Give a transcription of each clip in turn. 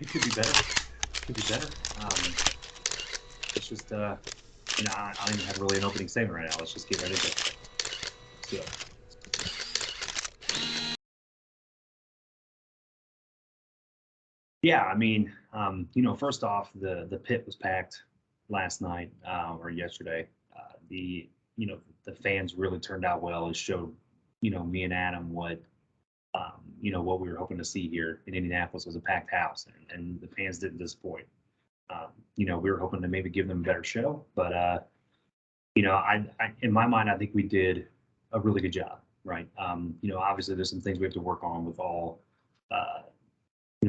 It could be better. Could be better. It's just, I don't even have really an opening statement right now. Let's just get ready to go. Let's do it. Yeah, I mean, first off, the pit was packed last night or yesterday. The the fans really turned out well. It showed me and Adam what we were hoping to see here in Indianapolis was a packed house, and the fans didn't disappoint. We were hoping to maybe give them a better show, but I in my mind, I think we did a really good job, right? Obviously there's some things we have to work on with uh,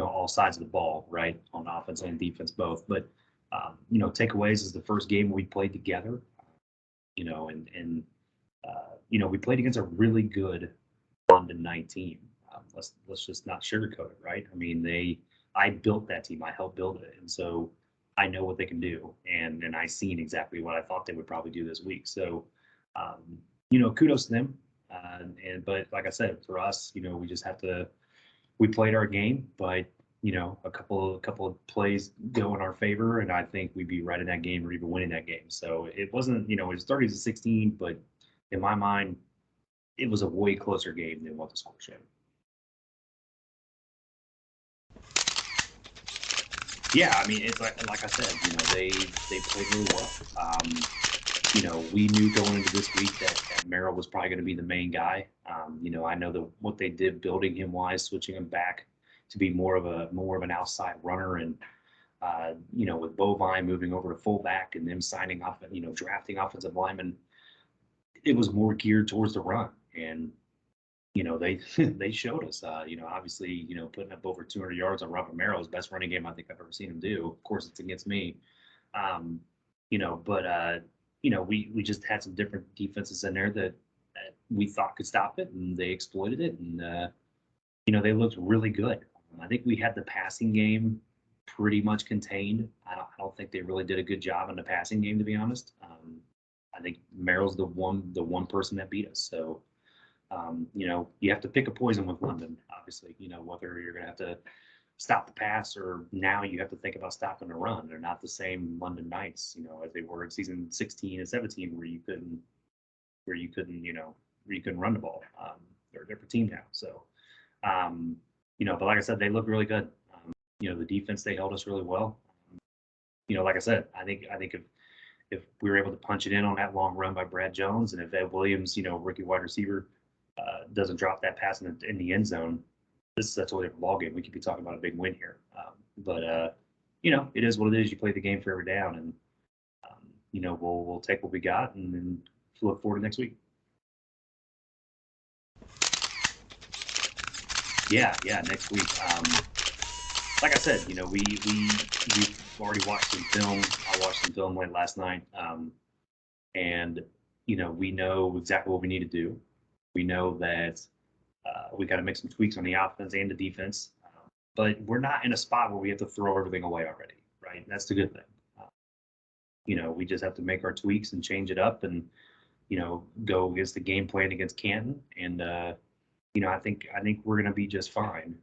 all sides of the ball, right, on offense and defense both. But takeaways is the first game we played together, and we played against a really good London night team. Let's just not sugarcoat it, right? I mean, I built that team, I helped build it, and so I know what they can do, and I seen exactly what I thought they would probably do this week. So, kudos to them. But like I said, for us, we just have to we played our game, but a couple of plays go in our favor, and I think we'd be right in that game or even winning that game. So it wasn't, it was 30-16, but in my mind, it was a way closer game than what the score showed. Yeah, I mean, it's like I said, they played really well. We knew going into this week that Merrill was probably going to be the main guy. I know what they did building him wise, switching him back to be more of an outside runner, and with Bovine moving over to fullback and them signing off, drafting offensive linemen, it was more geared towards the run, and they they showed us. Obviously, putting up over 200 yards on Robert Merrill's best running game I think I've ever seen him do. Of course, it's against me. Um, but we just had some different defenses in there that we thought could stop it, and they exploited it, and they looked really good. I think we had the passing game pretty much contained. I don't think they really did a good job in the passing game, to be honest. I think Merrill's the one person that beat us. So you have to pick a poison with London, obviously. Whether you're going to have to stop the pass, or now you have to think about stopping the run. They're not the same London Knights, as they were in season 16 and 17, where you couldn't run the ball. They're a different team now. So, but like I said, they look really good. The defense, they held us really well. Like I said, I think if we were able to punch it in on that long run by Brad Jones, and if Ed Williams, rookie wide receiver, doesn't drop that pass in the end zone, this is a totally different ballgame. We could be talking about a big win here. But it is what it is. You play the game for every down, and we'll take what we got and then look forward to next week. Yeah, next week. Like I said, we've already watched some film. I watched some film late last night, and we know exactly what we need to do. We know that we got to make some tweaks on the offense and the defense, but we're not in a spot where we have to throw everything away already, right? That's the good thing. We just have to make our tweaks and change it up, and go against the game plan against Canton, and I think we're going to be just fine.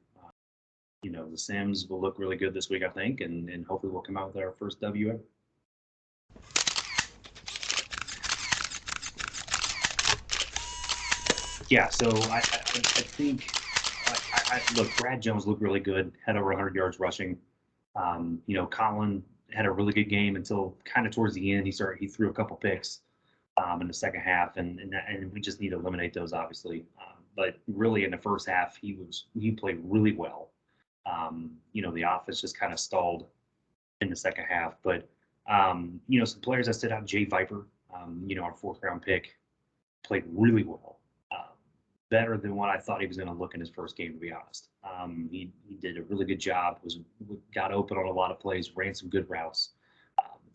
The Sims will look really good this week, I think, and hopefully we'll come out with our first W ever. Yeah, so I think look, Brad Jones looked really good, had over 100 yards rushing. Colin had a really good game until kind of towards the end. He threw a couple picks in the second half, and we just need to eliminate those, obviously. But really, in the first half, he played really well. The offense just kind of stalled in the second half. But some players that stood out, Jay Viper, our fourth round pick, played really well. Better than what I thought he was going to look in his first game, to be honest. He did a really good job. Got open on a lot of plays, ran some good routes.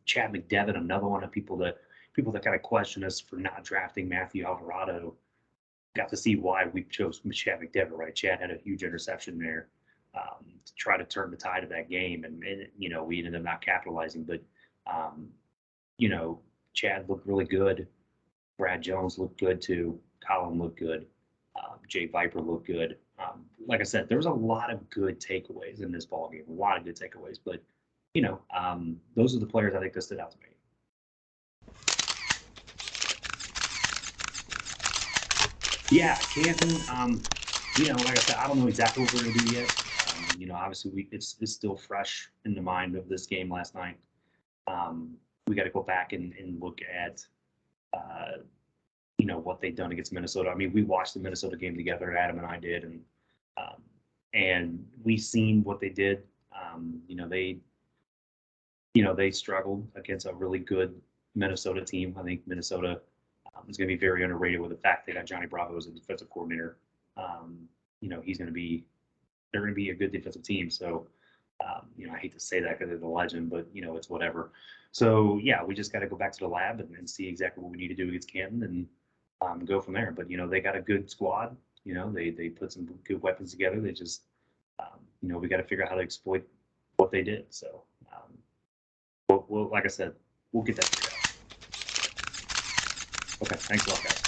Chad McDevitt, another one of people that kind of question us for not drafting Matthew Alvarado. Got to see why we chose Chad McDevitt, right? Chad had a huge interception there to try to turn the tide of that game, and we ended up not capitalizing. But um, Chad looked really good. Brad Jones looked good too. Colin looked good. Jay Viper looked good. Like I said, there was a lot of good takeaways in this ball game, a lot of good takeaways. But those are the players I think that stood out to me. Yeah, Canton. Like I said, I don't know exactly what we're going to do yet. Obviously, it's still fresh in the mind of this game last night. We got to go back and look at, what they've done against Minnesota. I mean, we watched the Minnesota game together, Adam and I did, and we seen what they did. They struggled against a really good Minnesota team. I think Minnesota is going to be very underrated with the fact they got Johnny Bravo as a defensive coordinator. He's going to be they're going to be a good defensive team. So, I hate to say that because they're the legend, but it's whatever. So yeah, we just got to go back to the lab and see exactly what we need to do against Canton and go from there. But they got a good squad. They put some good weapons together. They just we got to figure out how to exploit what they did. So, like I said, we'll get that figured out. Okay, thanks a lot, guys.